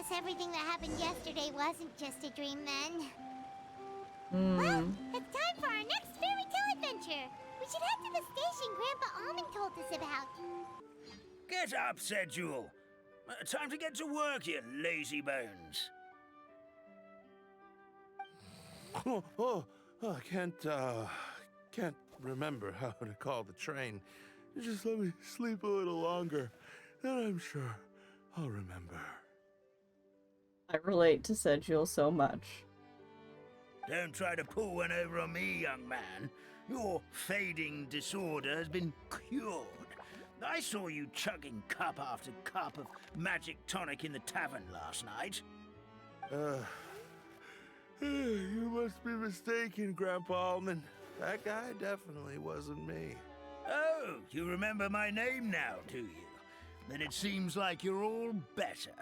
guess everything that happened yesterday wasn't just a dream then. Hmm. Well, it's time for our next fairy tale adventure. We should head to the station Grandpa Almond told us about. Get up, said Jewel. Time to get to work, you lazy bones. I can't remember how to call the train. Just let me sleep a little longer, then I'm sure I'll remember. I relate to Sedule so much. Don't try to pull one over on me, young man. Your fading disorder has been cured. I saw you chugging cup after cup of magic tonic in the tavern last night. You must be mistaken, Grandpa Almond. That guy definitely wasn't me. Oh, you remember my name now, do you? Then it seems like you're all better.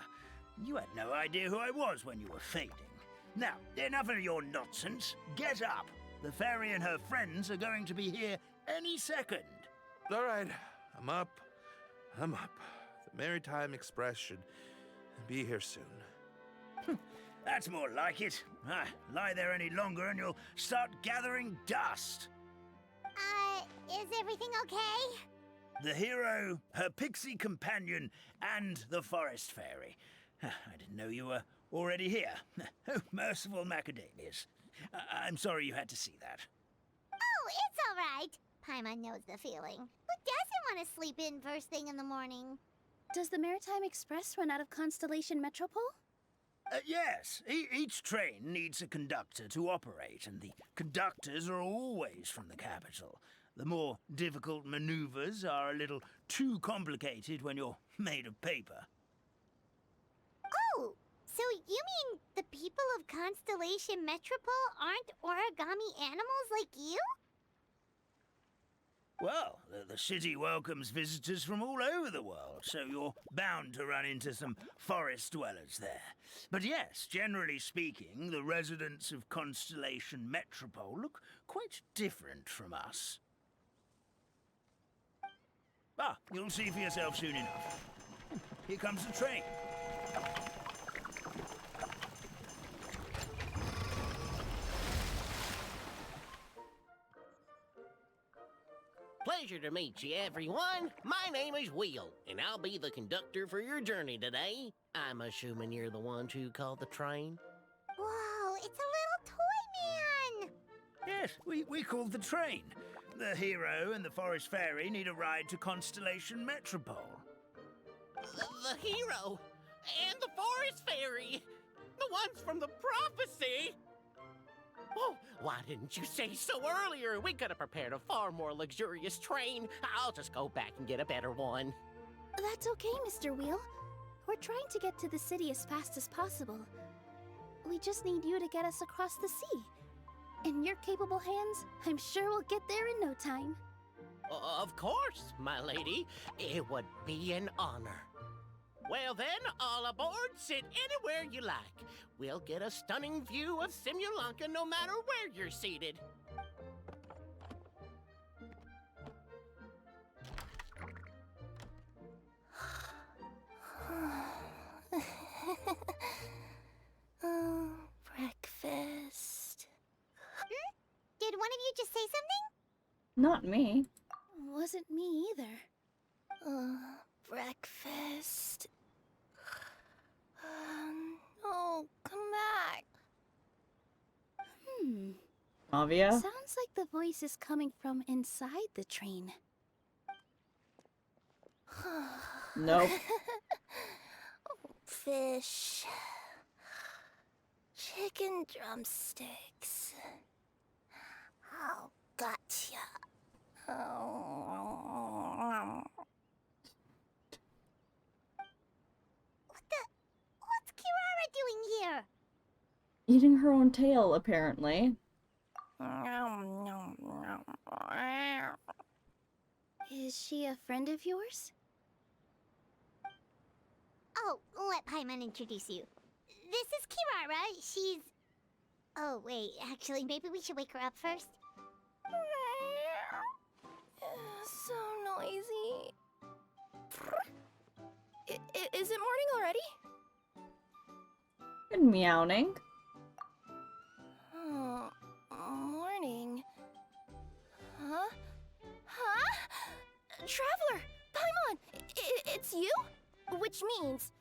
You had no idea who I was when you were fading. Now, enough of your nonsense. Get up. The fairy and her friends are going to be here any second. All right, I'm up. The Maritime Express should be here soon. That's more like it. Lie there any longer and you'll start gathering dust. Is everything okay? The hero, her pixie companion, and the forest fairy. I didn't know you were already here. Oh, merciful macadamias. I'm sorry you had to see that. Oh, it's all right. Paimon knows the feeling. Who doesn't want to sleep in first thing in the morning? Does the Maritime Express run out of Constellation Metropole? Yes, each train needs a conductor to operate, and the conductors are always from the capital. The more difficult maneuvers are a little too complicated when you're made of paper. Oh, so you mean the people of Constellation Metropole aren't origami animals like you? Well, the city welcomes visitors from all over the world, so you're bound to run into some forest dwellers there. But yes, generally speaking, the residents of Constellation Metropole look quite different from us. You'll see for yourself soon enough. Here comes the train. Pleasure to meet you, everyone. My name is Will, and I'll be the conductor for your journey today. I'm assuming you're the ones who called the train? Whoa, it's a little toy man! Yes, we called the train. The hero and the forest fairy need a ride to Constellation Metropole. The hero and the forest fairy, the ones from the prophecy. Oh, why didn't you say so earlier? We could have prepared a far more luxurious train. I'll just go back and get a better one. That's okay, Mr. Wheel. We're trying to get to the city as fast as possible. We just need you to get us across the sea. In your capable hands, I'm sure we'll get there in no time. Of course, my lady. It would be an honor. Well then, all aboard, sit anywhere you like. We'll get a stunning view of Simulanka no matter where you're seated. Breakfast. Did one of you just say something? Not me. Wasn't me either. Breakfast. No, come back. Avia? Sounds like the voice is coming from inside the train. Nope. Fish. Chicken drumsticks. Oh, gotcha. What's Kirara doing here? Eating her own tail, apparently. Is she a friend of yours? Oh, let Paimon introduce you. This is Kirara. She's... Oh, wait. Actually, maybe we should wake her up first. So noisy. Is it morning already? Good meowing. Oh, morning. Huh? Huh? Traveler! Paimon! It's you? Which means...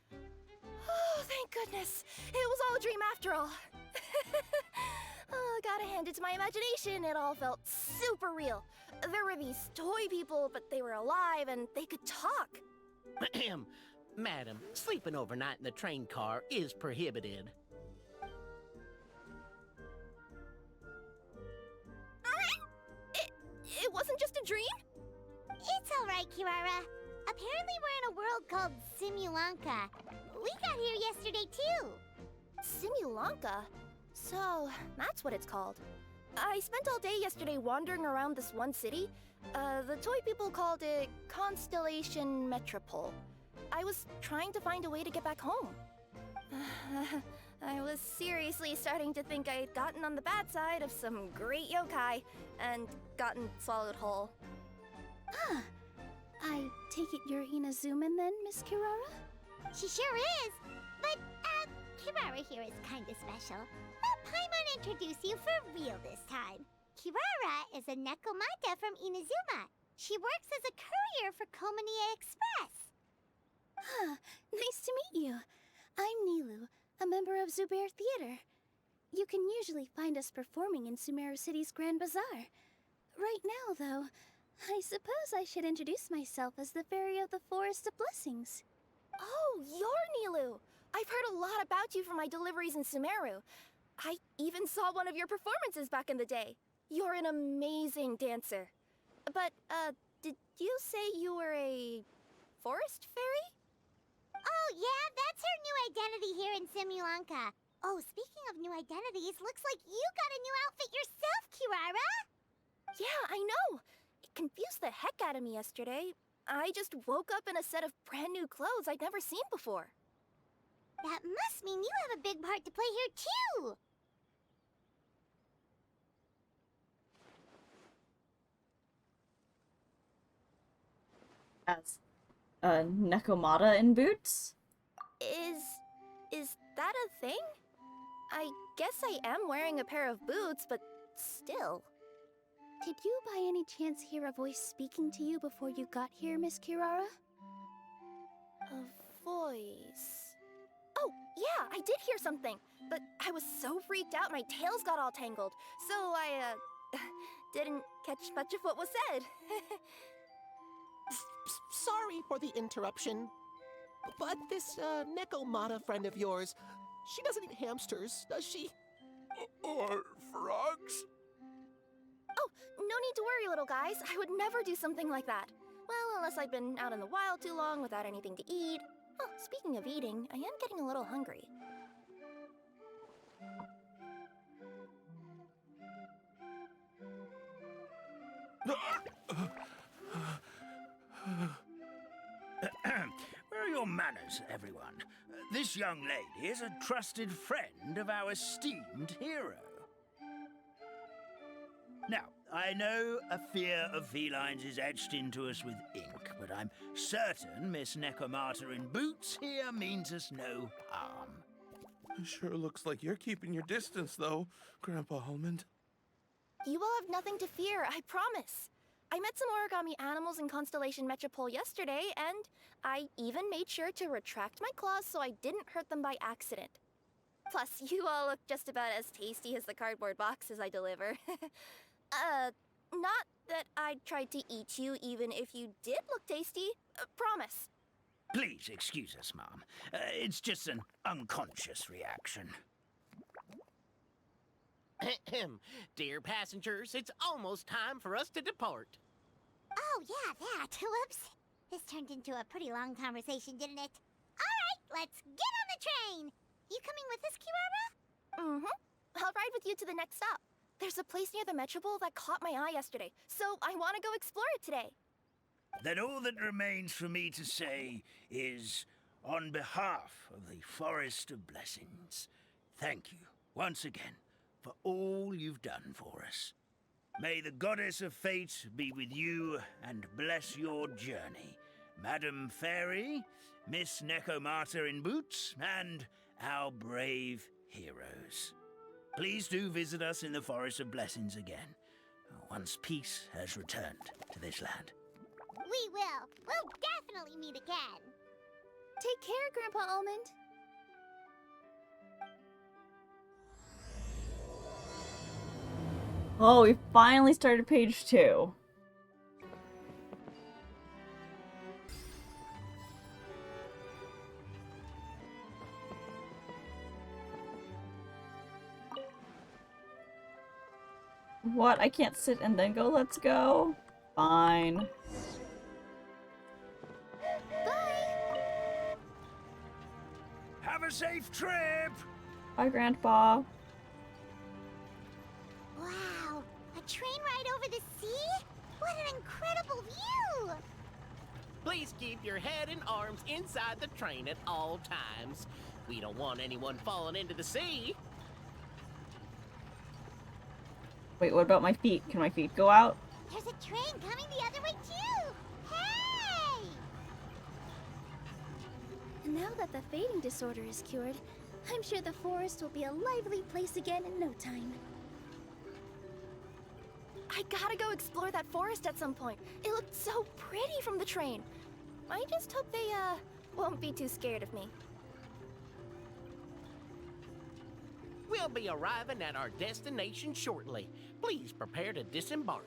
Oh, thank goodness. It was all a dream after all. Oh, gotta hand it to my imagination. It all felt super real. There were these toy people, but they were alive and they could talk. Ahem. Madam, sleeping overnight in the train car is prohibited. It wasn't just a dream? It's alright, Kirara. Apparently we're in a world called Simulanka. We got here yesterday, too. Simulanka? So, that's what it's called. I spent all day yesterday wandering around this one city. The toy people called it Constellation Metropole. I was trying to find a way to get back home. I was seriously starting to think I'd gotten on the bad side of some great yokai and gotten swallowed whole. Ah, I take it you're Inazuman then, Miss Kirara? She sure is. But, Kirara here is kinda special. Let Paimon introduce you for real this time. Kirara is a Nekomata from Inazuma. She works as a courier for Komanie Express. Ah, nice to meet you. I'm Nilu, a member of Zubair Theater. You can usually find us performing in Sumeru City's Grand Bazaar. Right now, though, I suppose I should introduce myself as the Fairy of the Forest of Blessings. Oh, you're Nilu! I've heard a lot about you from my deliveries in Sumeru. I even saw one of your performances back in the day. You're an amazing dancer. But, did you say you were a forest fairy? Oh, yeah, that's her new identity here in Simulanka. Oh, speaking of new identities, looks like you got a new outfit yourself, Kirara! Yeah, I know! It confused the heck out of me yesterday. I just woke up in a set of brand new clothes I'd never seen before. That must mean you have a big part to play here, too! As a Nekomata in boots? Is that a thing? I guess I am wearing a pair of boots, but still. Did you by any chance hear a voice speaking to you before you got here, Miss Kirara? A voice... Oh, yeah, I did hear something, but I was so freaked out my tails got all tangled, so I, didn't catch much of what was said. Sorry for the interruption, but this Nekomata friend of yours, she doesn't eat hamsters, does she? Or frogs? Oh, no need to worry, little guys. I would never do something like that. Well, unless I've been out in the wild too long without anything to eat. Oh, speaking of eating, I am getting a little hungry. Where are your manners, everyone? This young lady is a trusted friend of our esteemed hero. Now, I know a fear of felines is etched into us with ink, but I'm certain Miss Nekomata in boots here means us no harm. Sure looks like you're keeping your distance, though, Grandpa Almond. You will have nothing to fear, I promise. I met some origami animals in Constellation Metropole yesterday, and I even made sure to retract my claws so I didn't hurt them by accident. Plus, you all look just about as tasty as the cardboard boxes I deliver. Not that I'd try to eat you even if you did look tasty. Promise. Please excuse us, Mom. It's just an unconscious reaction. Ahem. Dear passengers, it's almost time for us to depart. Oh, yeah, that. Whoops. This turned into a pretty long conversation, didn't it? Alright, let's get on the train! You coming with us, Kirara? Mm-hmm. I'll ride with you to the next stop. There's a place near the Metropole that caught my eye yesterday, so I want to go explore it today. Then all that remains for me to say is, on behalf of the Forest of Blessings, thank you, once again, for all you've done for us. May the Goddess of Fate be with you and bless your journey, Madam Fairy, Miss Nekomata in boots, and our brave heroes. Please do visit us in the Forest of Blessings again, once peace has returned to this land. We will. We'll definitely meet again. Take care, Grandpa Almond. Oh, we finally started page 2. What? I can't sit and then go, let's go? Fine. Have a safe trip! Bye, Grandpa. Wow, a train ride over the sea? What an incredible view! Please keep your head and arms inside the train at all times. We don't want anyone falling into the sea. Wait, what about my feet? Can my feet go out? There's a train coming the other way too! Hey! Now that the fading disorder is cured, I'm sure the forest will be a lively place again in no time. I gotta go explore that forest at some point. It looked so pretty from the train. I just hope they, won't be too scared of me. We'll be arriving at our destination shortly. Please prepare to disembark.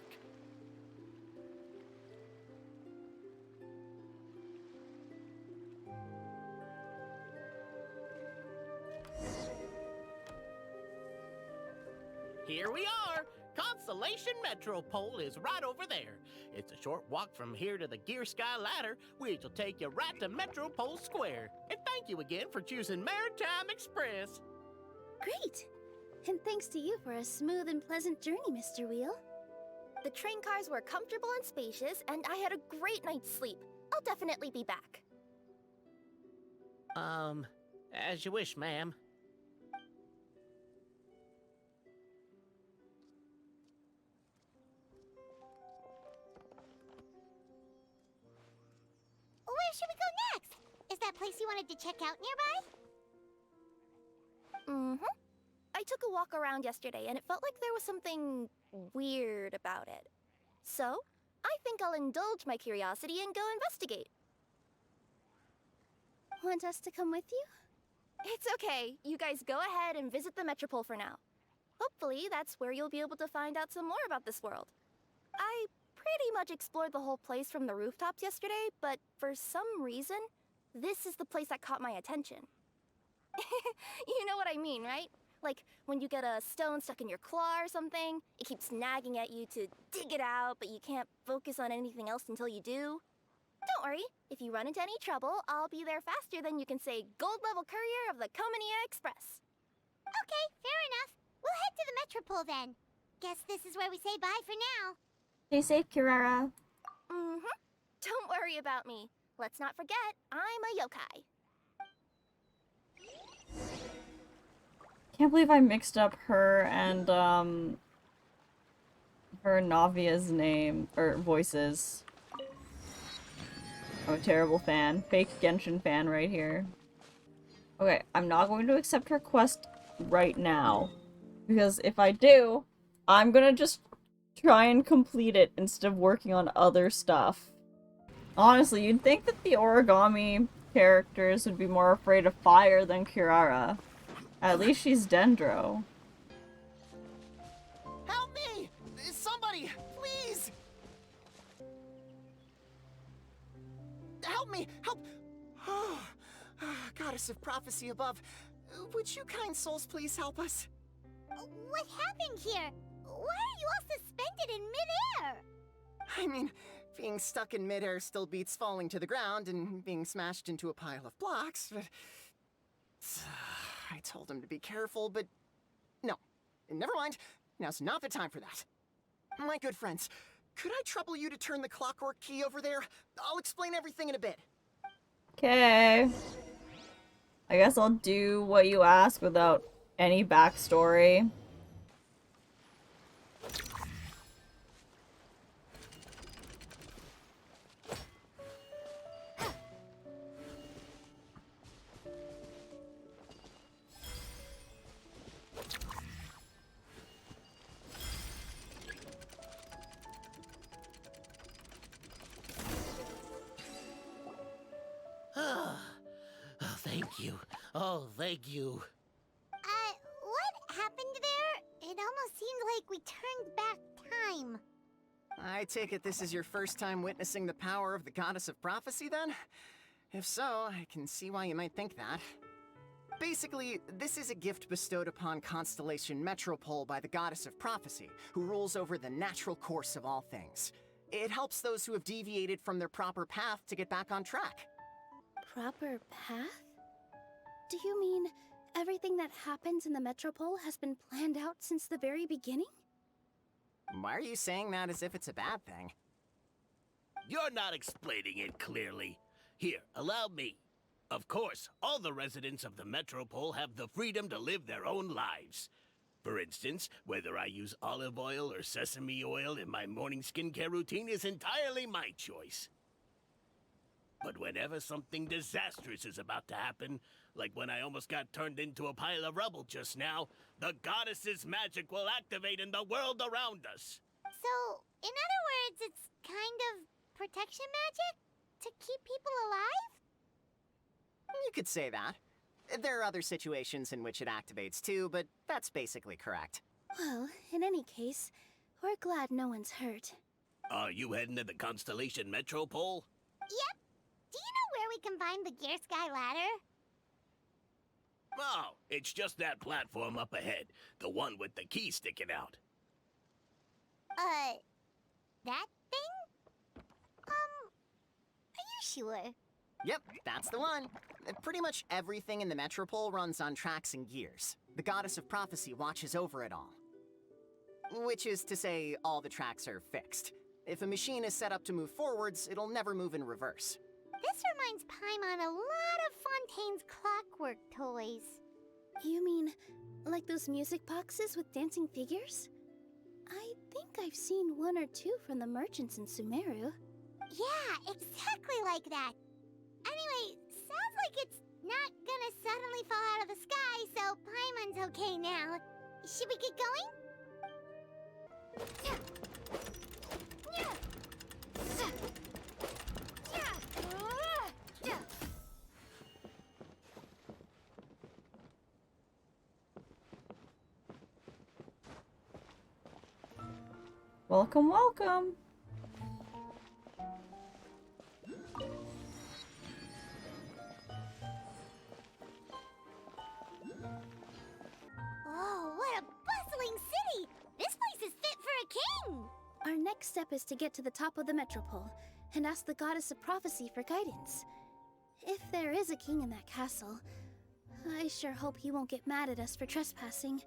Here we are! Constellation Metropole is right over there. It's a short walk from here to the Gear Sky Ladder, which will take you right to Metropole Square. And thank you again for choosing Maritime Express. Great! And thanks to you for a smooth and pleasant journey, Mr. Wheel. The train cars were comfortable and spacious, and I had a great night's sleep. I'll definitely be back. As you wish, ma'am. Where should we go next? Is that place you wanted to check out nearby? Mm-hmm. I took a walk around yesterday, and it felt like there was something weird about it. So, I think I'll indulge my curiosity and go investigate. Want us to come with you? It's okay. You guys go ahead and visit the Metropole for now. Hopefully, that's where you'll be able to find out some more about this world. I pretty much explored the whole place from the rooftops yesterday, but for some reason, this is the place that caught my attention. You know what I mean, right? Like, when you get a stone stuck in your claw or something, it keeps nagging at you to dig it out, but you can't focus on anything else until you do. Don't worry, if you run into any trouble, I'll be there faster than you can say gold-level courier of the Comania Express. Okay, fair enough. We'll head to the Metropole then. Guess this is where we say bye for now. Stay safe, Kirara. Mm-hmm. Don't worry about me. Let's not forget, I'm a yokai. Can't believe I mixed up her and, her Navia's name, or voices. I'm a terrible fan. Fake Genshin fan right here. Okay, I'm not going to accept her quest right now. Because if I do, I'm gonna just try and complete it instead of working on other stuff. Honestly, you'd think that the origami characters would be more afraid of fire than Kirara. At least she's Dendro. Help me! Somebody, please! Help me! Help! Oh, goddess of prophecy above, would you kind souls please help us? What happened here? Why are you all suspended in midair? I mean, being stuck in midair still beats falling to the ground and being smashed into a pile of blocks, but... I told him to be careful, but... No. Never mind. Now's not the time for that. My good friends, could I trouble you to turn the clockwork key over there? I'll explain everything in a bit. Okay. I guess I'll do what you ask without any backstory. Thank you. Oh, thank you. What happened there? It almost seemed like we turned back time. I take it this is your first time witnessing the power of the Goddess of Prophecy, then? If so, I can see why you might think that. Basically, this is a gift bestowed upon Constellation Metropole by the Goddess of Prophecy, who rules over the natural course of all things. It helps those who have deviated from their proper path to get back on track. Proper path? Do you mean everything that happens in the Metropole has been planned out since the very beginning? Why are you saying that as if it's a bad thing? You're not explaining it clearly. Here, allow me. Of course, all the residents of the Metropole have the freedom to live their own lives. For instance, whether I use olive oil or sesame oil in my morning skincare routine is entirely my choice. But whenever something disastrous is about to happen, like when I almost got turned into a pile of rubble just now, the goddess's magic will activate in the world around us. So, in other words, it's kind of protection magic? To keep people alive? You could say that. There are other situations in which it activates too, but that's basically correct. Well, in any case, we're glad no one's hurt. Are you heading to the Constellation Metropole? Yep. Do you know where we can find the Gear Sky ladder? Oh, it's just that platform up ahead. The one with the key sticking out. That thing? Are you sure? Yep, that's the one. Pretty much everything in the Metropole runs on tracks and gears. The Goddess of Prophecy watches over it all. Which is to say, all the tracks are fixed. If a machine is set up to move forwards, it'll never move in reverse. This reminds Paimon a lot of Fontaine's clockwork toys. You mean, like those music boxes with dancing figures? I think I've seen one or two from the merchants in Sumeru. Yeah, exactly like that. Anyway, sounds like it's not gonna suddenly fall out of the sky, so Paimon's okay now. Should we get going? Welcome, welcome. Oh, what a bustling city! This place is fit for a king! Our next step is to get to the top of the Metropole and ask the Goddess of Prophecy for guidance. If there is a king in that castle, I sure hope he won't get mad at us for trespassing.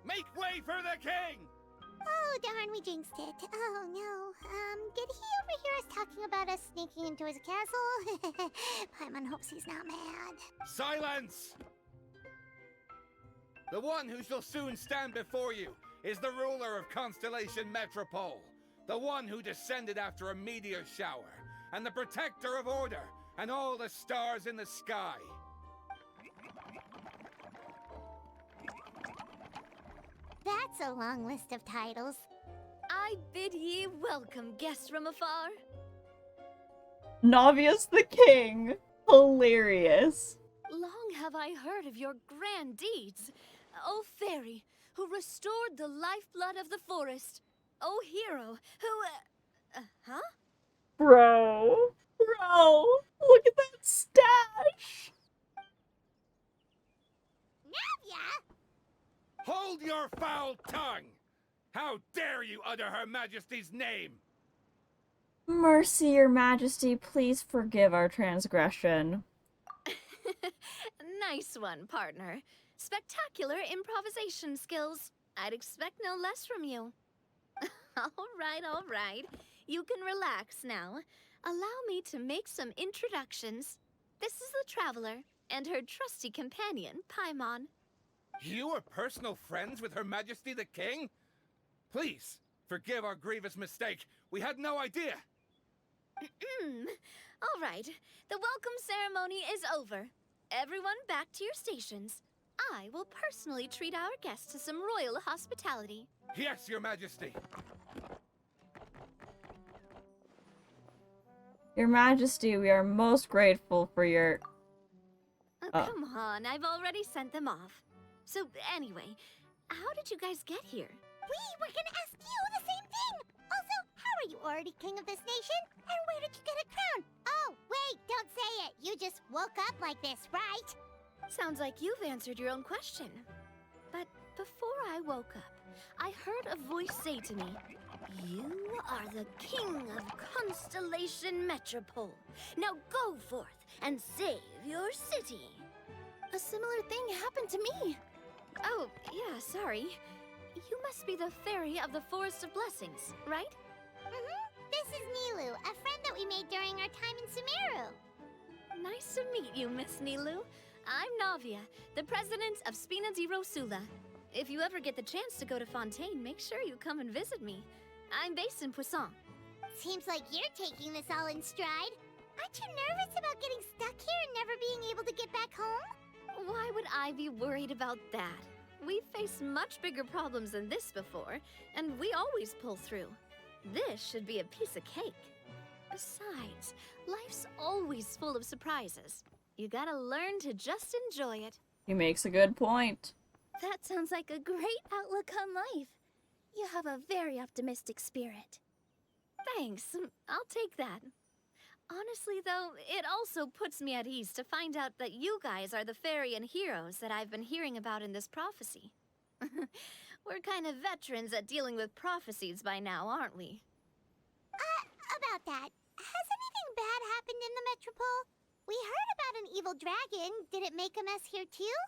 Make way for the king! Oh, darn, we jinxed it. Oh, no. Did he overhear us talking about us sneaking into his castle? Paimon hopes he's not mad. Silence! The one who shall soon stand before you is the ruler of Constellation Metropole, the one who descended after a meteor shower, and the protector of order and all the stars in the sky. That's a long list of titles. I bid ye welcome, guests from afar. Navia's the king. Hilarious. Long have I heard of your grand deeds. O fairy, who restored the lifeblood of the forest. O hero, who, huh? Bro. Look at that stash. Navia! Hold your foul tongue! How dare you utter Her Majesty's name? Mercy, your majesty, please forgive our transgression. Nice one, partner. Spectacular improvisation skills. I'd expect no less from you. All right. You can relax now. Allow me to make some introductions. This is the Traveler and her trusty companion, Paimon. You are personal friends with Her Majesty the King? Please, forgive our grievous mistake. We had no idea. All right. The welcome ceremony is over. Everyone back to your stations. I will personally treat our guests to some royal hospitality. Yes, Your Majesty. Your Majesty, we are most grateful for your... Oh. Come on, I've already sent them off. So anyway, how did you guys get here? We were gonna ask you the same thing! Also, how are you already king of this nation? And where did you get a crown? Oh, wait, don't say it! You just woke up like this, right? Sounds like you've answered your own question. But before I woke up, I heard a voice say to me, "You are the king of Constellation Metropole. Now go forth and save your city." A similar thing happened to me. Oh, yeah, sorry. You must be the fairy of the Forest of Blessings, right? This is Nilu, a friend that we made during our time in Sumeru. Nice to meet you, Miss Nilu. I'm Navia, the president of Spina di Rosula. If you ever get the chance to go to Fontaine, make sure you come and visit me. I'm based in Poisson. Seems like you're taking this all in stride. Aren't you nervous about getting stuck here and never being able to get back home? Why would I be worried about that? We've faced much bigger problems than this before, and we always pull through. This should be a piece of cake. Besides, life's always full of surprises. You gotta learn to just enjoy it. He makes a good point. That sounds like a great outlook on life. You have a very optimistic spirit. Thanks, I'll take that. Honestly, though, it also puts me at ease to find out that you guys are the fairy and heroes that I've been hearing about in this prophecy. We're kind of veterans at dealing with prophecies by now, aren't we? About that, has anything bad happened in the Metropole? We heard about an evil dragon. Did it make a mess here too?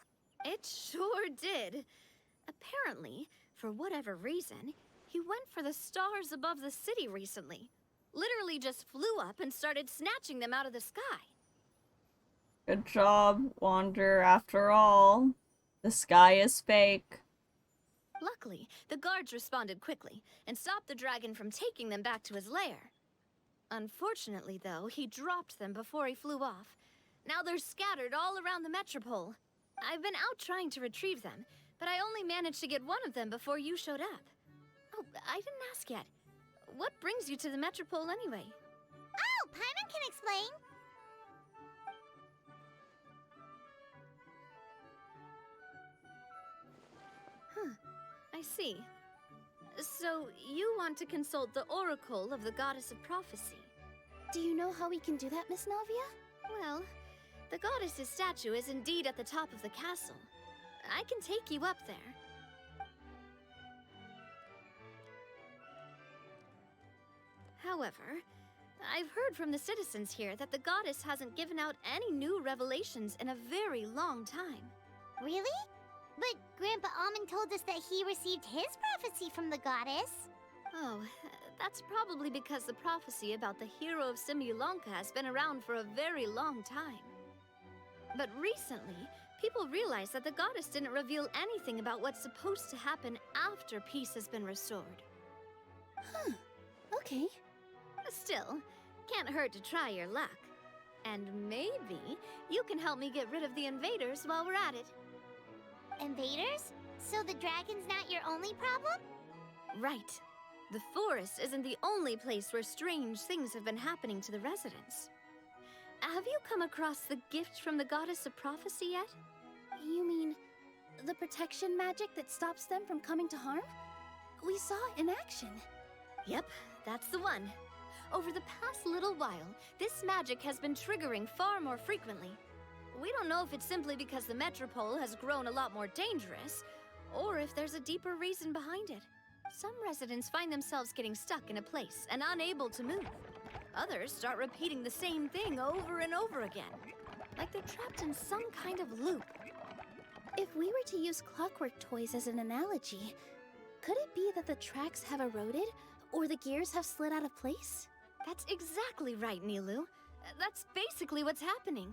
It sure did. Apparently, for whatever reason, he went for the stars above the city recently. Literally just flew up and started snatching them out of the sky. Good job, Wander. After all, the sky is fake. Luckily, the guards responded quickly and stopped the dragon from taking them back to his lair. Unfortunately, though, he dropped them before he flew off. Now they're scattered all around the Metropole. I've been out trying to retrieve them, but I only managed to get one of them before you showed up. Oh, I didn't ask yet. What brings you to the Metropole anyway? Oh, Paimon can explain. I see. So, you want to consult the Oracle of the Goddess of Prophecy? Do you know how we can do that, Miss Navia? Well, the goddess's statue is indeed at the top of the castle. I can take you up there. However, I've heard from the citizens here that the goddess hasn't given out any new revelations in a very long time. Really? But Grandpa Almond told us that he received his prophecy from the goddess. Oh, that's probably because the prophecy about the hero of Simulonka has been around for a very long time. But recently, people realized that the goddess didn't reveal anything about what's supposed to happen after peace has been restored. Okay. Still, can't hurt to try your luck. And maybe you can help me get rid of the invaders while we're at it. Invaders? So the dragon's not your only problem? Right. The forest isn't the only place where strange things have been happening to the residents. Have you come across the gift from the Goddess of Prophecy yet? You mean the protection magic that stops them from coming to harm? We saw it in action. Yep, that's the one. Over the past little while, this magic has been triggering far more frequently. We don't know if it's simply because the Metropole has grown a lot more dangerous, or if there's a deeper reason behind it. Some residents find themselves getting stuck in a place and unable to move. Others start repeating the same thing over and over again, like they're trapped in some kind of loop. If we were to use clockwork toys as an analogy, could it be that the tracks have eroded, or the gears have slid out of place? That's exactly right, Nilu. That's basically what's happening.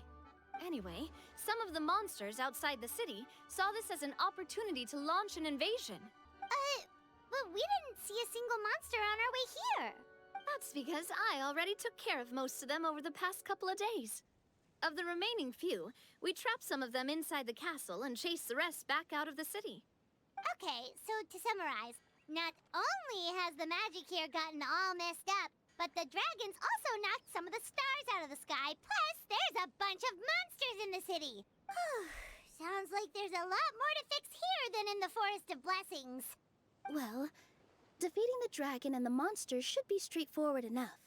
Anyway, some of the monsters outside the city saw this as an opportunity to launch an invasion. But we didn't see a single monster on our way here. That's because I already took care of most of them over the past couple of days. Of the remaining few, we trapped some of them inside the castle and chased the rest back out of the city. Okay, so to summarize, not only has the magic here gotten all messed up, but the dragons also knocked some of the stars out of the sky, plus there's a bunch of monsters in the city. Sounds like there's a lot more to fix here than in the Forest of Blessings. Well, defeating the dragon and the monsters should be straightforward enough.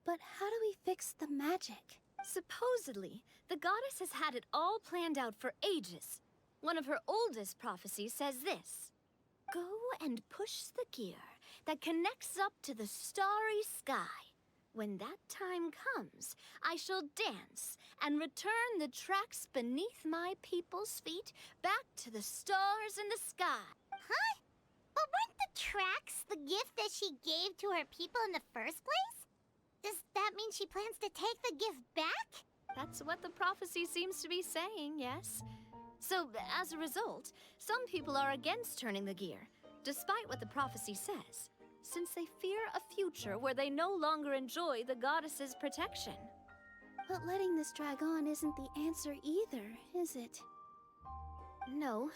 But how do we fix the magic? Supposedly, the goddess has had it all planned out for ages. One of her oldest prophecies says this: "Go and push the gear that connects up to the starry sky. When that time comes, I shall dance and return the tracks beneath my people's feet back to the stars in the sky." Huh? But weren't the tracks the gift that she gave to her people in the first place? Does that mean she plans to take the gift back? That's what the prophecy seems to be saying, yes. So, as a result, some people are against turning the gear, despite what the prophecy says, since they fear a future where they no longer enjoy the goddess's protection. But letting this drag on isn't the answer either, is it? No,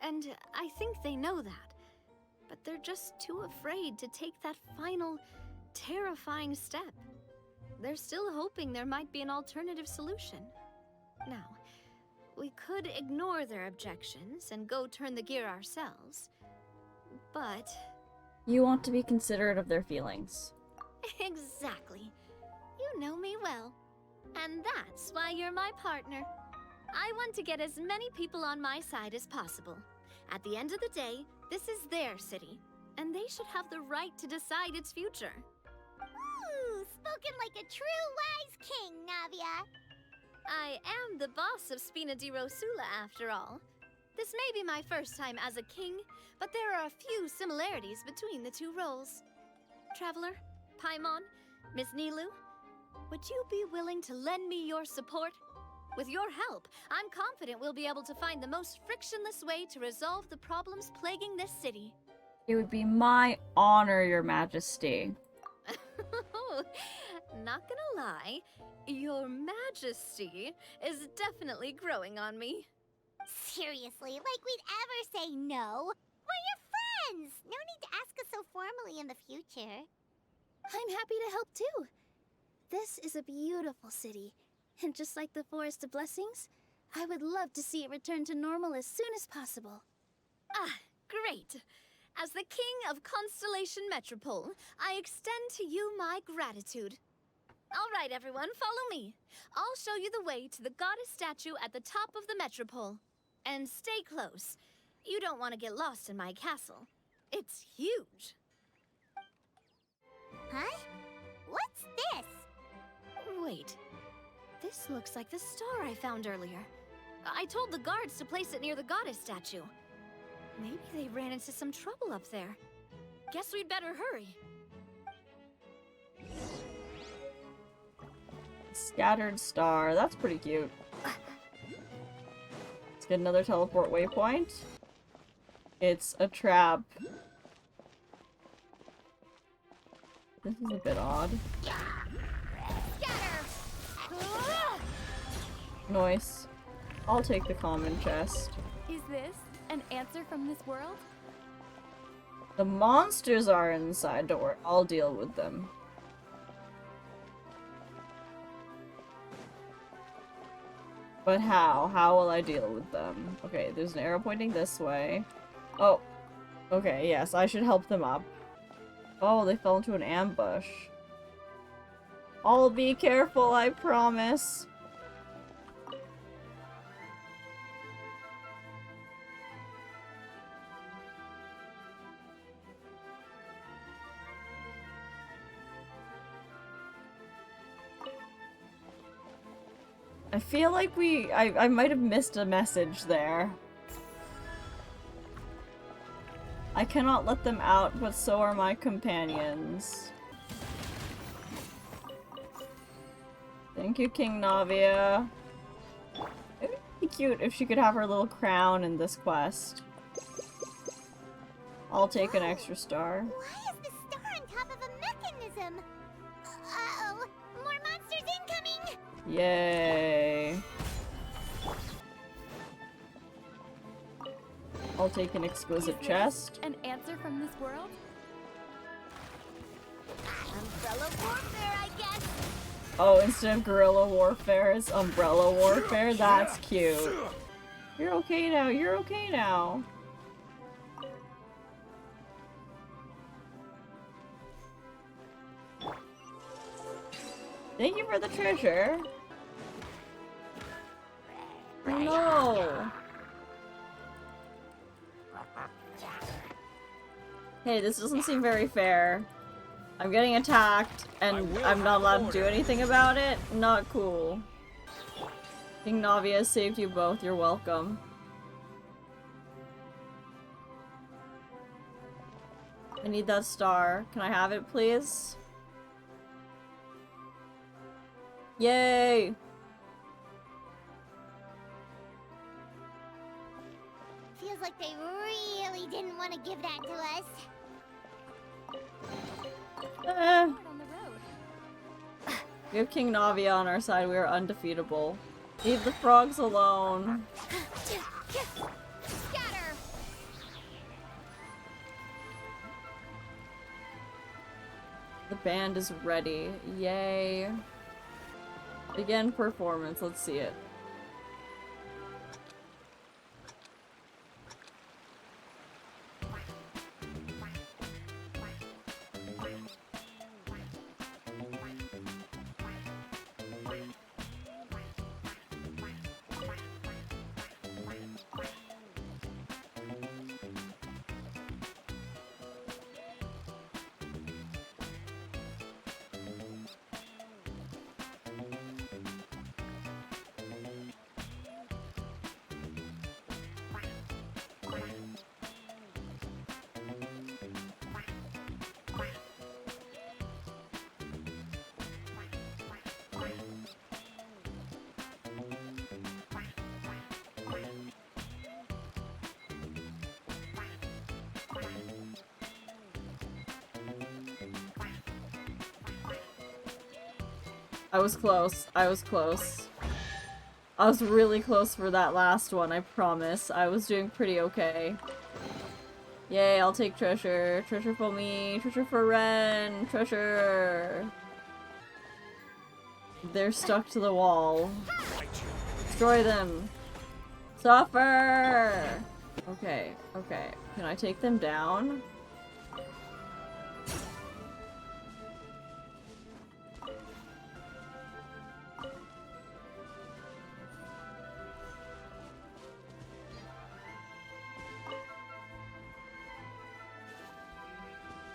and I think they know that. But they're just too afraid to take that final, terrifying step. They're still hoping there might be an alternative solution. Now, we could ignore their objections and go turn the gear ourselves, but... You want to be considerate of their feelings. Exactly. You know me well. And that's why you're my partner. I want to get as many people on my side as possible. At the end of the day, this is their city, and they should have the right to decide its future. Ooh, spoken like a true wise king, Navia. I am the boss of Spina di Rosula, after all. This may be my first time as a king, but there are a few similarities between the two roles. Traveler, Paimon, Miss Nilu, would you be willing to lend me your support? With your help, I'm confident we'll be able to find the most frictionless way to resolve the problems plaguing this city. It would be my honor, Your Majesty. Not gonna lie, Your Majesty is definitely growing on me. Seriously, like we'd ever say no. We're your friends! No need to ask us so formally in the future. I'm happy to help too. This is a beautiful city, and just like the Forest of Blessings, I would love to see it return to normal as soon as possible. Ah, great! As the King of Constellation Metropole, I extend to you my gratitude. All right, everyone, follow me. I'll show you the way to the goddess statue at the top of the Metropole. And stay close. You don't want to get lost in my castle. It's huge. Huh? What's this? Wait. This looks like the star I found earlier. I told the guards to place it near the goddess statue. Maybe they ran into some trouble up there. Guess we'd better hurry. Scattered star. That's pretty cute. Let's get another teleport waypoint. It's a trap. This is a bit odd. Nice. I'll take the common chest. Is this an answer from this world? The monsters are inside. Don't worry, I'll deal with them. But how? How will I deal with them? Okay, there's an arrow pointing this way. Oh. Okay, yes, I should help them up. Oh, they fell into an ambush. I'll be careful, I promise. I feel like I might have missed a message there. I cannot let them out, but so are my companions. Thank you, King Navia. It would be cute if she could have her little crown in this quest. I'll take an extra star. Why is the star on top of a mechanism? him. Uh-oh, more monsters incoming! Yay. I'll take an exquisite chest. An answer from this world? Umbrella warfare, I guess. Oh, instead of guerrilla warfare, it's umbrella warfare? That's cute. You're okay now, you're okay now. Thank you for the treasure. No. Hey, this doesn't seem very fair. I'm getting attacked, and I'm not allowed to do anything about it? Not cool. King Navia saved you both, you're welcome. I need that star. Can I have it, please? Yay! Feels like they really didn't want to give that to us. On the road. We have King Navia on our side, we are undefeatable. Leave the frogs alone. Scatter! The band is ready. Yay. Begin performance, let's see it. I was close. I was close. I was really close for that last one, I promise. I was doing pretty okay. Yay, I'll take treasure. Treasure for me. Treasure for Ren. Treasure. They're stuck to the wall. Destroy them. Suffer! Okay, okay. Can I take them down?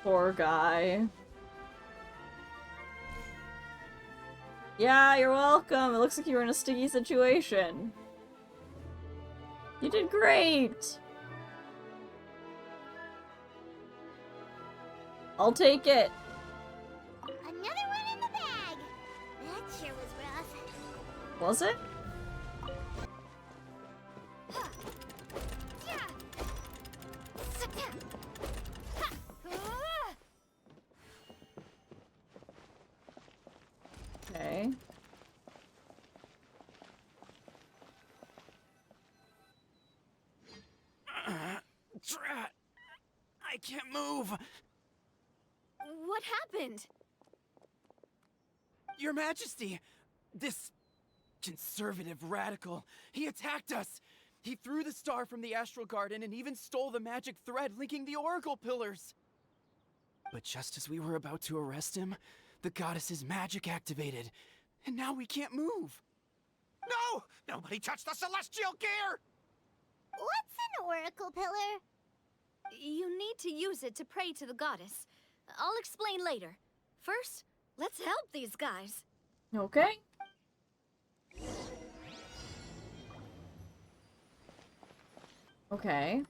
Poor guy. Yeah, you're welcome. It looks like you were in a sticky situation. You did great. I'll take it. Another one in the bag. That sure was rough. Was it? Okay. Drat! I can't move! What happened? Your Majesty! This conservative radical, he attacked us! He threw the star from the Astral Garden and even stole the magic thread linking the Oracle Pillars! But just as we were about to arrest him, the goddess's magic activated, and now we can't move! No! Nobody touched the celestial gear! What's an oracle pillar? You need to use it to pray to the goddess. I'll explain later. First, let's help these guys. Okay. Okay.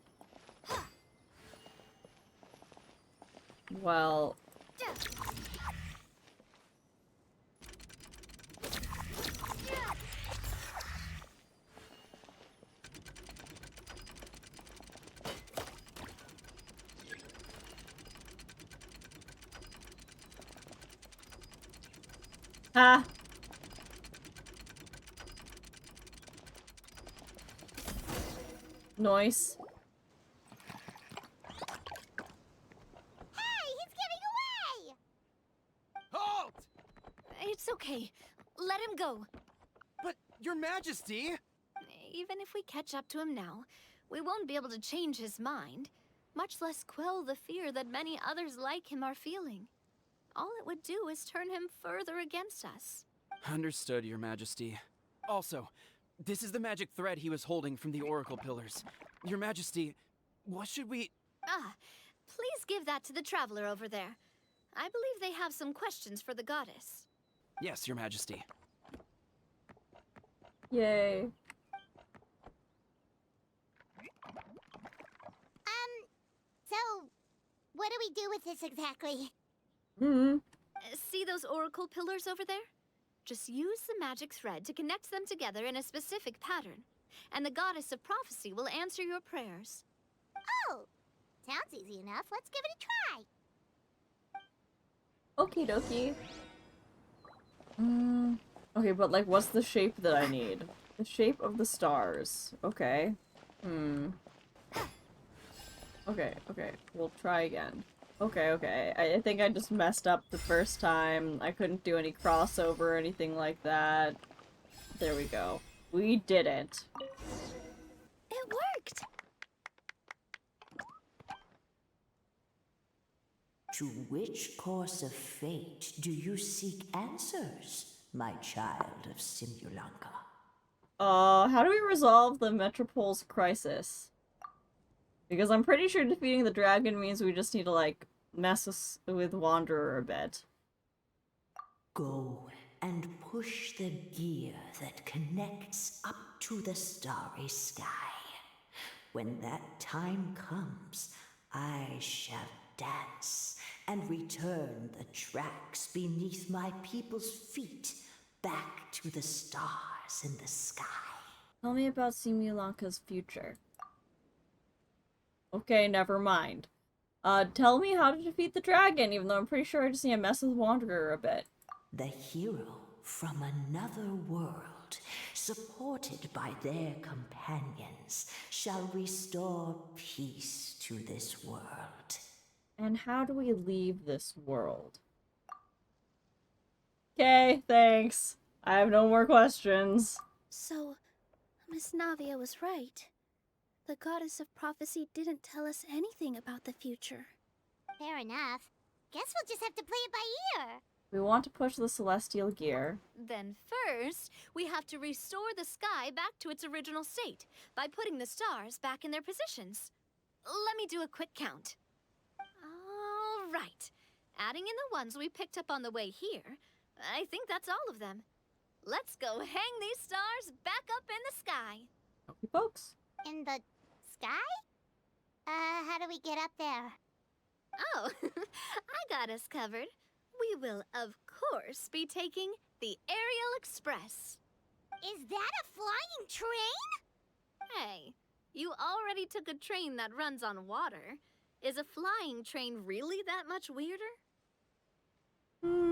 Well... Ah! Noise. Hey, he's getting away! Halt! It's okay. Let him go. But, Your Majesty! Even if we catch up to him now, we won't be able to change his mind, much less quell the fear that many others like him are feeling. All it would do is turn him further against us. Understood, Your Majesty. Also, this is the magic thread he was holding from the Oracle Pillars. Your Majesty, what should we... Ah, please give that to the traveler over there. I believe they have some questions for the goddess. Yes, Your Majesty. Yay. So, what do we do with this exactly? Hmm. See those oracle pillars over there? Just use the magic thread to connect them together in a specific pattern, and the goddess of prophecy will answer your prayers. Oh, sounds easy enough. Let's give it a try. Okie dokie. Okay, but like, what's the shape that I need? The shape of the stars. Okay. Okay, we'll try again. Okay. I think I just messed up the first time. I couldn't do any crossover or anything like that. There we go. We did it. It worked! To which course of fate do you seek answers, my child of Simulanka? How do we resolve the Metropole's crisis? Because I'm pretty sure defeating the dragon means we just need to, like, mess with Wanderer a bit. Go and push the gear that connects up to the starry sky. When that time comes, I shall dance and return the tracks beneath my people's feet back to the stars in the sky. Tell me about Simulanka's future. Okay, never mind. Tell me how to defeat the dragon, even though I'm pretty sure I just need to mess with Wanderer a bit. The hero from another world, supported by their companions, shall restore peace to this world. And how do we leave this world? Okay, thanks. I have no more questions. So, Miss Navia was right. The goddess of prophecy didn't tell us anything about the future. Fair enough. Guess we'll just have to play it by ear. We want to push the celestial gear. Then first, we have to restore the sky back to its original state by putting the stars back in their positions. Let me do a quick count. All right. Adding in the ones we picked up on the way here, I think that's all of them. Let's go hang these stars back up in the sky. Okay, folks. In the sky? How do we get up there? Oh, I got us covered. We will, of course, be taking the Aerial Express. Is that a flying train? Hey, you already took a train that runs on water. Is a flying train really that much weirder?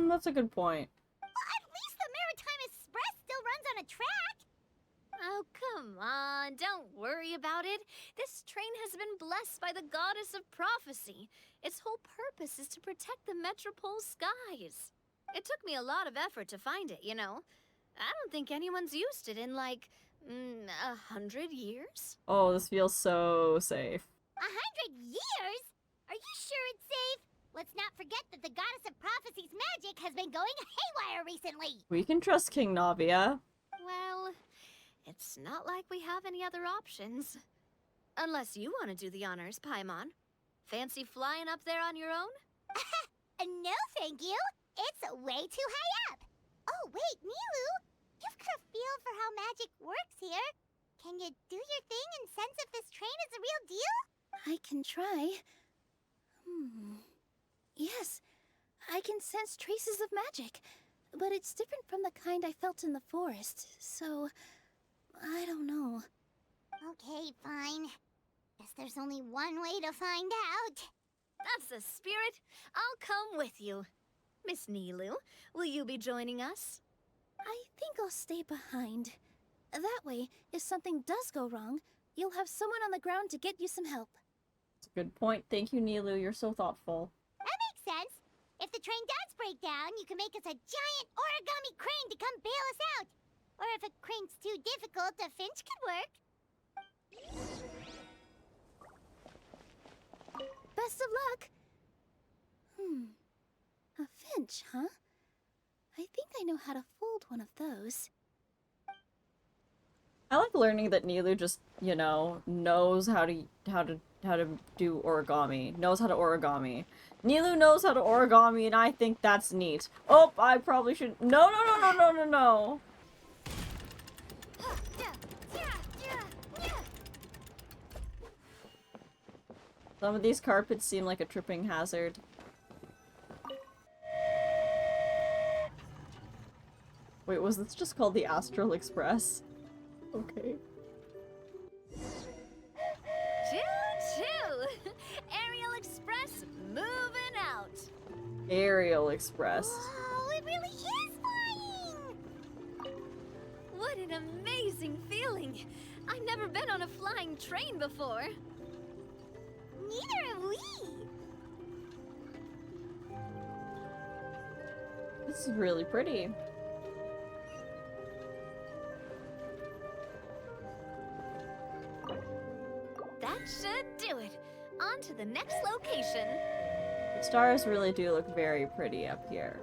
That's a good point. Well, at least the Maritime Express still runs on a track. Oh, come on, don't worry about it. This train has been blessed by the goddess of prophecy. Its whole purpose is to protect the Metropole skies. It took me a lot of effort to find it, you know. I don't think anyone's used it in, like, 100 years? Oh, this feels so safe. 100 years? Are you sure it's safe? Let's not forget that the goddess of prophecy's magic has been going haywire recently. We can trust King Navia. Well, it's not like we have any other options. Unless you want to do the honors, Paimon. Fancy flying up there on your own? No, thank you. It's way too high up. Oh, wait, Milu. You've got a feel for how magic works here. Can you do your thing and sense if this train is the real deal? I can try. Yes, I can sense traces of magic, but it's different from the kind I felt in the forest, so I don't know. Okay, fine. Guess there's only one way to find out. That's the spirit. I'll come with you. Miss Nilu, will you be joining us? I think I'll stay behind. That way, if something does go wrong, you'll have someone on the ground to get you some help. That's a good point. Thank you, Nilu. You're so thoughtful. That makes sense. If the train does break down, you can make us a giant origami crane to come bail us out. Or if a crane's too difficult, a finch could work. Best of luck! A finch, huh? I think I know how to fold one of those. I like learning that Nilu just, you know, knows how to do origami. Knows how to origami. Nilu knows how to origami, and I think that's neat. Oh, I probably should. No. Some of these carpets seem like a tripping hazard. Wait, was this just called the Astral Express? Okay. Choo-choo! Aerial Express moving out! Aerial Express. Oh, it really is flying! What an amazing feeling! I've never been on a flying train before. Neither have we! This is really pretty. That should do it. On to the next location. The stars really do look very pretty up here.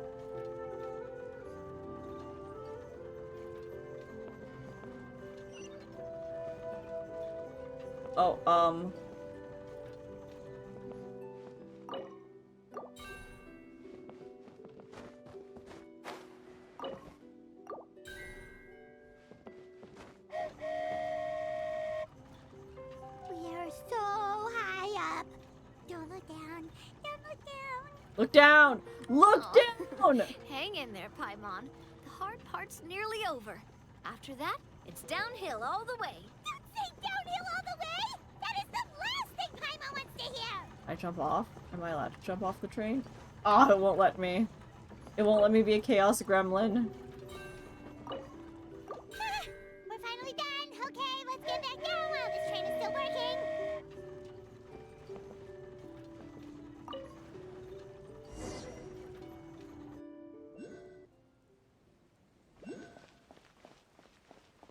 Oh, We are so high up. Don't look down. Don't look down. look down! Look Aw. down! Hang in there, Paimon. The hard part's nearly over. After that, it's downhill all the way. Don't say downhill all the way! That is the last thing Paimon wants to hear! I jump off? Am I allowed to jump off the train? Oh, it won't let me. It won't let me be a chaos gremlin. We're finally done. Okay, let's get back down while this train is still working.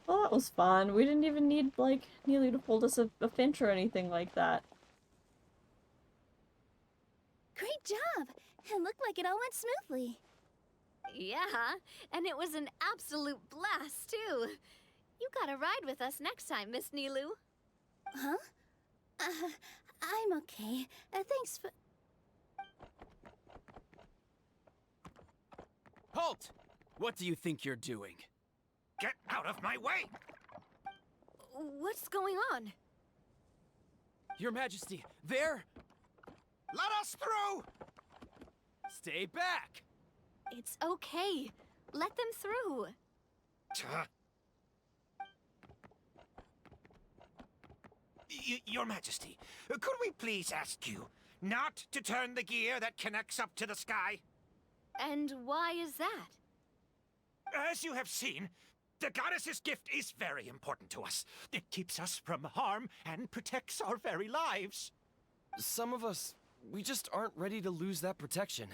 Well, that was fun. We didn't even need, like, Neely to hold us a finch or anything like that. Great job! It looked like it all went smoothly. Yeah, and it was an absolute blast, too. You gotta ride with us next time, Miss Nilu. Huh? I'm okay. Thanks for... Halt! What do you think you're doing? Get out of my way! What's going on? Your Majesty, there! Let us through! Stay back! It's okay. Let them through. Your Majesty, could we please ask you not to turn the gear that connects up to the sky? And why is that? As you have seen, the goddess's gift is very important to us. It keeps us from harm and protects our very lives. Some of us, we just aren't ready to lose that protection.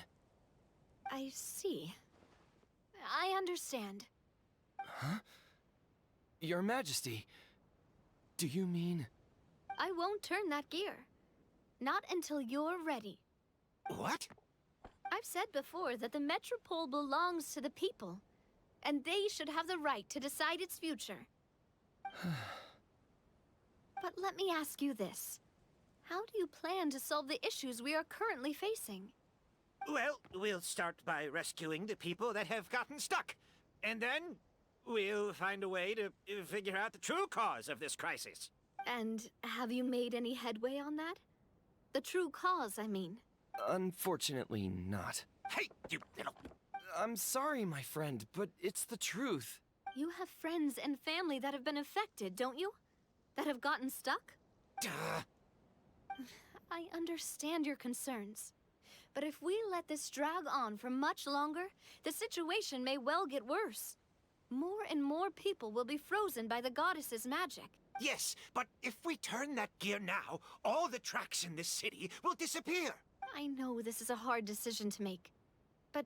I see. I understand. Huh? Your Majesty, do you mean... I won't turn that gear. Not until you're ready. What? I've said before that the Metropole belongs to the people, and they should have the right to decide its future. But let me ask you this. How do you plan to solve the issues we are currently facing? Well, we'll start by rescuing the people that have gotten stuck. And then we'll find a way to figure out the true cause of this crisis. And have you made any headway on that? The true cause, I mean. Unfortunately not. Hey, you little... I'm sorry, my friend, but it's the truth. You have friends and family that have been affected, don't you? That have gotten stuck? Duh. I understand your concerns. But if we let this drag on for much longer, the situation may well get worse. More and more people will be frozen by the goddess's magic. Yes, but if we turn that gear now, all the tracks in this city will disappear. I know this is a hard decision to make. But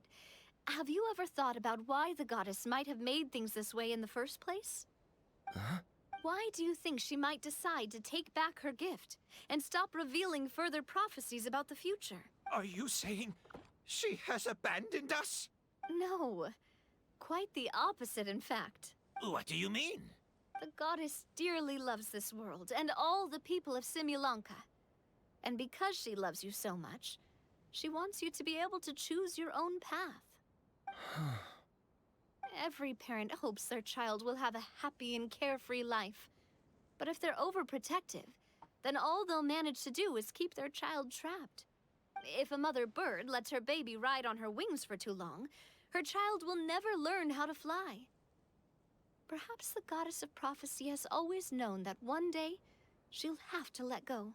have you ever thought about why the goddess might have made things this way in the first place? Huh? Why do you think she might decide to take back her gift and stop revealing further prophecies about the future? Are you saying she has abandoned us? No. Quite the opposite, in fact. What do you mean? The goddess dearly loves this world and all the people of Simulanka. And because she loves you so much, she wants you to be able to choose your own path. Every parent hopes their child will have a happy and carefree life. But if they're overprotective, then all they'll manage to do is keep their child trapped. If a mother bird lets her baby ride on her wings for too long, her child will never learn how to fly. Perhaps the goddess of prophecy has always known that one day she'll have to let go.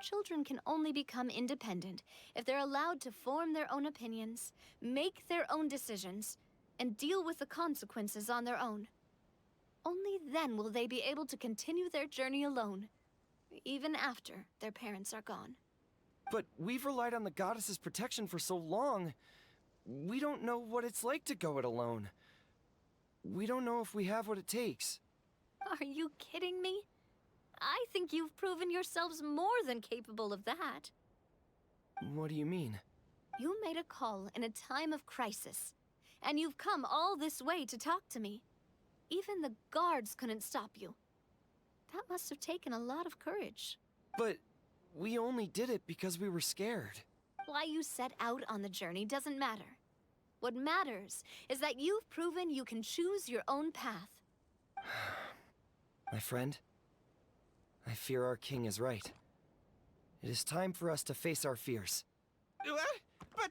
Children can only become independent if they're allowed to form their own opinions, make their own decisions, and deal with the consequences on their own. Only then will they be able to continue their journey alone, even after their parents are gone. But we've relied on the goddess's protection for so long. We don't know what it's like to go it alone. We don't know if we have what it takes. Are you kidding me? I think you've proven yourselves more than capable of that. What do you mean? You made a call in a time of crisis, and you've come all this way to talk to me. Even the guards couldn't stop you. That must have taken a lot of courage. But we only did it because we were scared. Why you set out on the journey doesn't matter. What matters is that you've proven you can choose your own path. My friend, I fear our king is right. It is time for us to face our fears. What?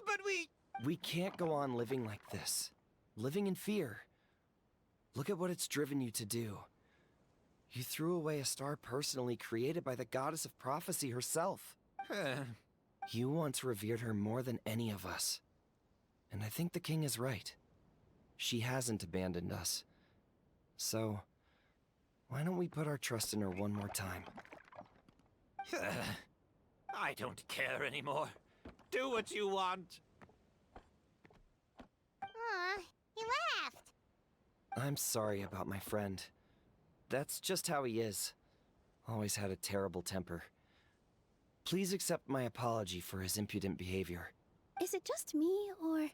But we... We can't go on living like this. Living in fear. Look at what it's driven you to do. You threw away a star personally created by the goddess of prophecy herself. You once revered her more than any of us. And I think the king is right. She hasn't abandoned us. So, why don't we put our trust in her one more time? I don't care anymore. Do what you want. Aw, he laughed. I'm sorry about my friend. That's just how he is. Always had a terrible temper. Please accept my apology for his impudent behavior. Is it just me, or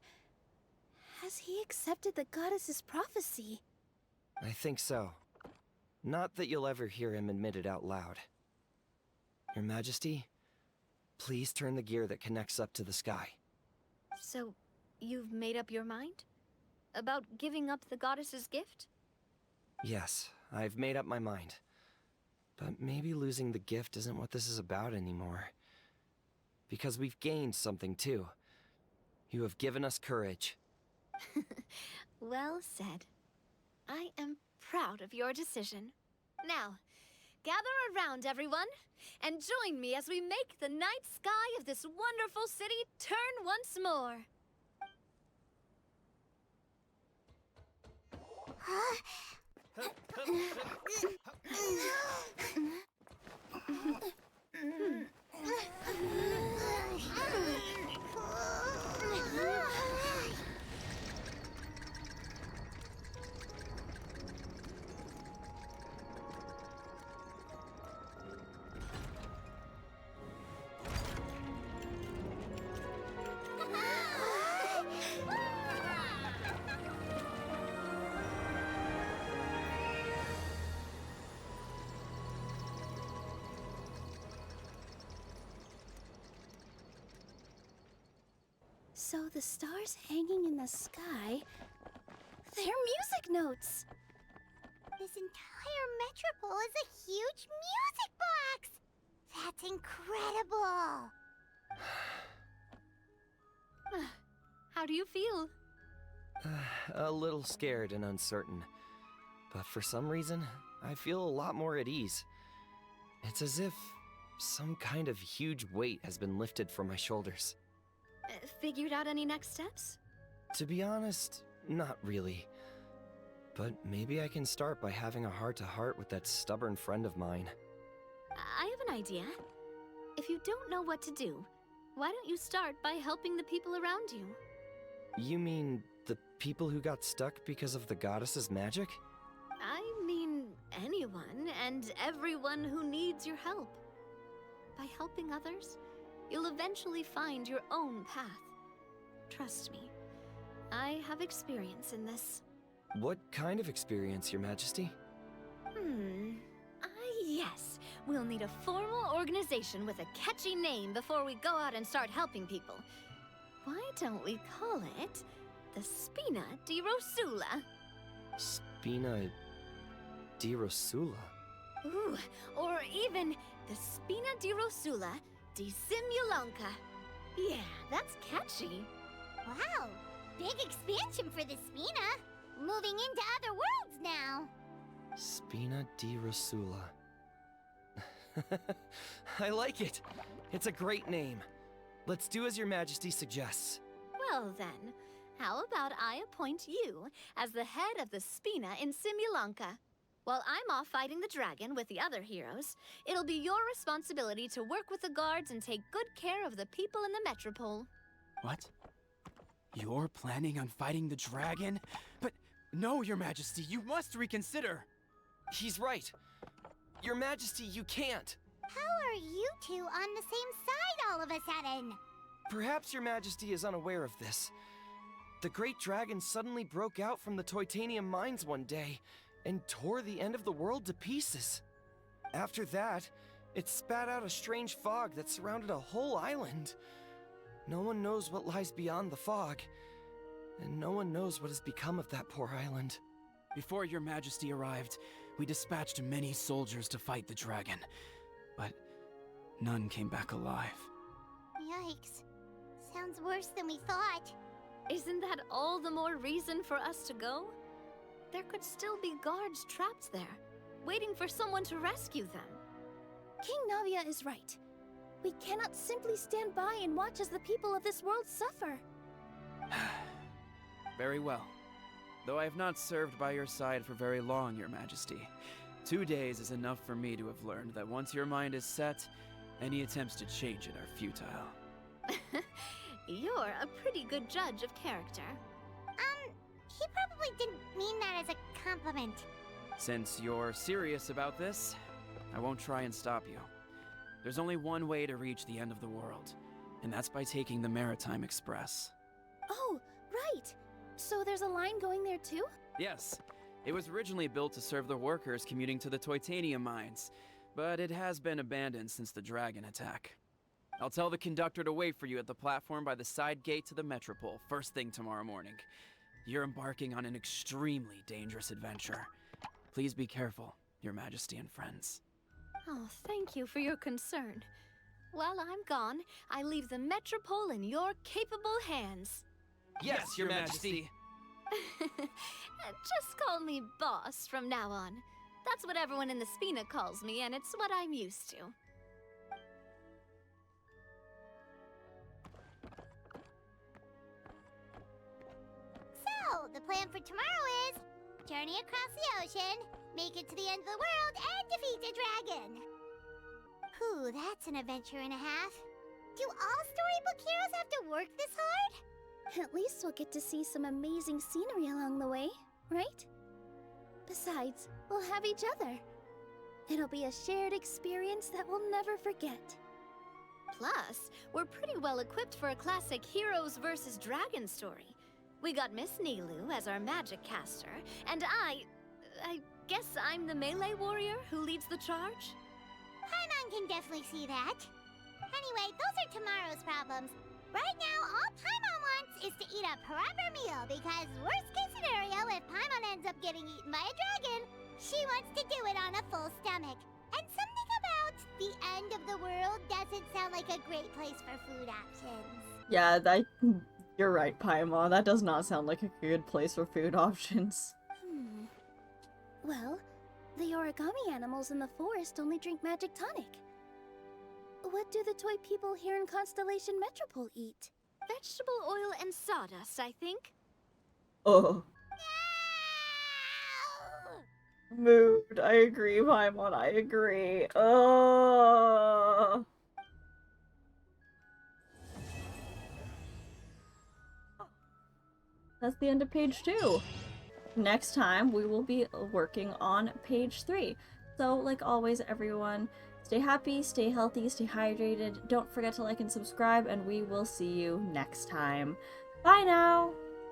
has he accepted the goddess's prophecy? I think so. Not that you'll ever hear him admit it out loud. Your Majesty, please turn the gear that connects up to the sky. So, you've made up your mind? About giving up the goddess's gift? Yes, I've made up my mind. But maybe losing the gift isn't what this is about anymore. Because we've gained something too. You have given us courage. Well said. I am proud of your decision. Now, gather around, everyone, and join me as we make the night sky of this wonderful city turn once more. So the stars hanging in the sky, they're music notes. This entire metropole is a huge music box! That's incredible! How do you feel? A little scared and uncertain. But for some reason, I feel a lot more at ease. It's as if some kind of huge weight has been lifted from my shoulders. Figured out any next steps? To be honest, not really. But maybe I can start by having a heart-to-heart with that stubborn friend of mine. I have an idea. If you don't know what to do, why don't you start by helping the people around you? You mean the people who got stuck because of the goddess's magic? I mean anyone and everyone who needs your help. By helping others, you'll eventually find your own path. Trust me, I have experience in this. What kind of experience, Your Majesty? Yes. We'll need a formal organization with a catchy name before we go out and start helping people. Why don't we call it the Spina di Rosula? Spina di Rosula? Ooh, or even the Spina di Rosula di Simulanka. Yeah, that's catchy. Wow, big expansion for the Spina. Moving into other worlds now. Spina di Rosula. I like it. It's a great name. Let's do as Your Majesty suggests. Well then, how about I appoint you as the head of the Spina in Simulanka? While I'm off fighting the dragon with the other heroes, it'll be your responsibility to work with the guards and take good care of the people in the metropole. What? You're planning on fighting the dragon? But no, Your Majesty, you must reconsider. He's right. Your Majesty, you can't. How are you two on the same side all of a sudden? Perhaps Your Majesty is unaware of this. The great dragon suddenly broke out from the Titanium mines one day and tore the end of the world to pieces. After that, it spat out a strange fog that surrounded a whole island. No one knows what lies beyond the fog, and no one knows what has become of that poor island. Before Your Majesty arrived, we dispatched many soldiers to fight the dragon, but none came back alive. Yikes. Sounds worse than we thought. Isn't that all the more reason for us to go? There could still be guards trapped there, waiting for someone to rescue them. King Navia is right. We cannot simply stand by and watch as the people of this world suffer. Very well. Though I have not served by your side for very long, Your Majesty. 2 days is enough for me to have learned that once your mind is set, any attempts to change it are futile. You're a pretty good judge of character. He probably didn't mean that as a compliment. Since you're serious about this, I won't try and stop you. There's only one way to reach the end of the world, and that's by taking the Maritime Express. Oh, right. So there's a line going there too? Yes. It was originally built to serve the workers commuting to the Titanium mines, but it has been abandoned since the dragon attack. I'll tell the conductor to wait for you at the platform by the side gate to the Metropole first thing tomorrow morning. You're embarking on an extremely dangerous adventure. Please be careful, Your Majesty and friends. Oh, thank you for your concern. While I'm gone, I leave the Metropole in your capable hands. Yes, Your Majesty. Just call me boss from now on. That's what everyone in the Spina calls me, and it's what I'm used to. So, the plan for tomorrow is journey across the ocean, make it to the end of the world, and defeat a dragon. Whew, that's an adventure and a half. Do all storybook heroes have to work this hard? At least we'll get to see some amazing scenery along the way, right? Besides, we'll have each other. It'll be a shared experience that we'll never forget. Plus, we're pretty well equipped for a classic heroes versus dragon story. We got Miss Nilu as our magic caster, and I guess I'm the melee warrior who leads the charge? Paimon can definitely see that. Anyway, those are tomorrow's problems. Right now, all Paimon wants is to eat a proper meal, because worst case scenario, if Paimon ends up getting eaten by a dragon, she wants to do it on a full stomach. And something about the end of the world doesn't sound like a great place for food options. Yeah, you're right, Paimon. That does not sound like a good place for food options. Well, the origami animals in the forest only drink magic tonic. What do the toy people here in Constellation Metropole eat? Vegetable oil and sawdust, I think. Oh. Mood. I agree, Paimon. I agree. Oh. That's the end of page 2. Next time, we will be working on page 3. So, like always, everyone, stay happy, stay healthy, stay hydrated. Don't forget to like and subscribe, and we will see you next time. Bye now!